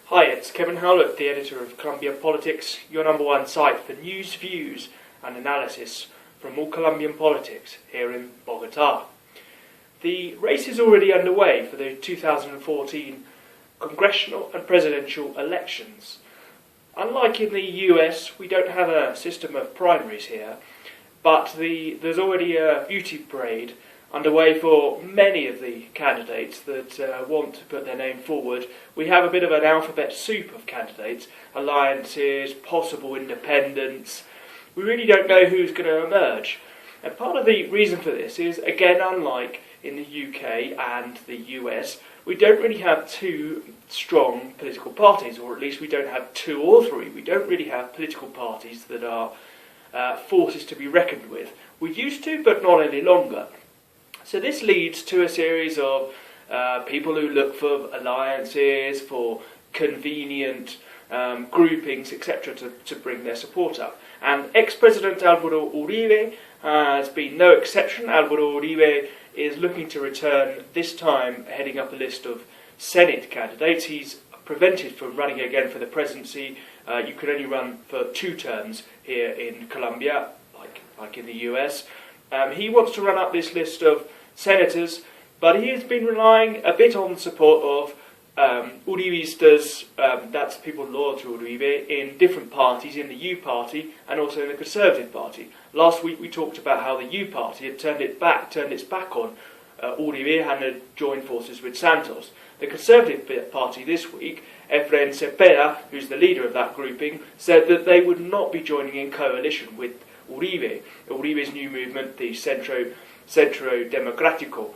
Hi, it's Kevin Howlett, the editor of Colombian Politics, your number one site for news, views and analysis from all Colombian politics here in Bogota. The race is already underway for the 2014 congressional and presidential elections. Unlike in the US, we don't have a system of primaries here, but there's already a beauty parade underway for many of the candidates that want to put their name forward. We have a bit of an alphabet soup of candidates, alliances, possible independents. We really don't know who's going to emerge. And part of the reason for this is, again, unlike in the UK and the US, we don't really have two strong political parties, or at least we don't have two or three. We don't really have political parties that are forces to be reckoned with. We used to, but not any longer. So this leads to a series of people who look for alliances, for convenient groupings, etc., to bring their support up. And ex-President Álvaro Uribe has been no exception. Álvaro Uribe is looking to return, this time heading up a list of Senate candidates. He's prevented from running again for the presidency. You can only run for 2 terms here in Colombia, like in the US. He wants to run up this list of senators, but he has been relying a bit on the support of Uribistas, that's people loyal to Uribe, in different parties, in the U Party and also in the Conservative Party. Last week we talked about how the U Party had turned its back on Uribe and had joined forces with Santos. The Conservative Party this week, Efren Cepeda, who's the leader of that grouping, said that they would not be joining in coalition with Uribe. Uribe's new movement, the Centro Democrático.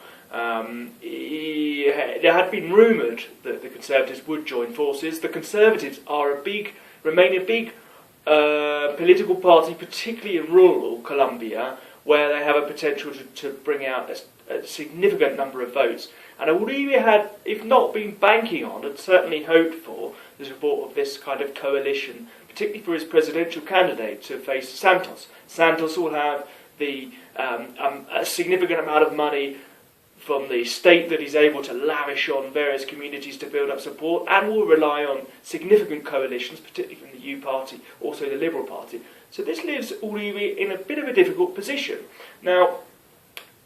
It had been rumoured that the Conservatives would join forces. The Conservatives remain a big political party, particularly in rural Colombia, where they have a potential to bring out a significant number of votes. And Uribe had, if not been banking on, had certainly hoped for the support of this kind of coalition, particularly for his presidential candidate to face Santos. Santos will have a significant amount of money from the state that he's able to lavish on various communities to build up support, and will rely on significant coalitions, particularly from the U Party, also the Liberal Party. So this leaves Uribe in a bit of a difficult position. Now,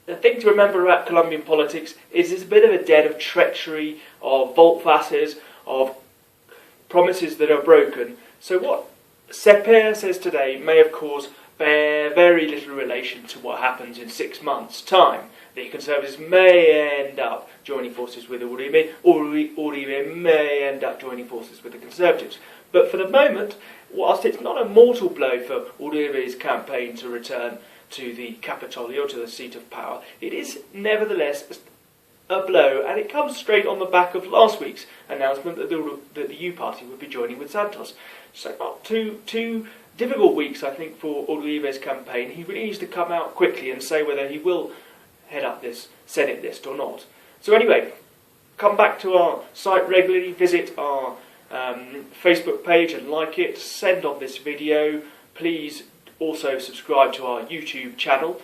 the thing to remember about Colombian politics is there's a bit of a debt of treachery, of volte-faces, of promises that are broken. So what Cepeda says today may, of course, bear very little relation to what happens in 6 months' time. The Conservatives may end up joining forces with Uribe, or Uribe may end up joining forces with the Conservatives. But for the moment, whilst it's not a mortal blow for Uribe's campaign to return to the Capitolio, to the seat of power, it is nevertheless a blow, and it comes straight on the back of last week's announcement that the U Party would be joining with Santos. So not two difficult weeks, I think, for Uribe's campaign. He really needs to come out quickly and say whether he will head up this Senate list or not. So anyway, come back to our site regularly, visit our Facebook page and like it, send on this video. Please also subscribe to our YouTube channel.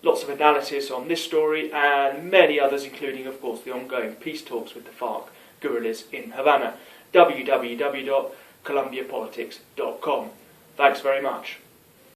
Lots of analysis on this story and many others, including, of course, the ongoing peace talks with the FARC guerrillas in Havana. www.colombiapolitics.com. Thanks very much.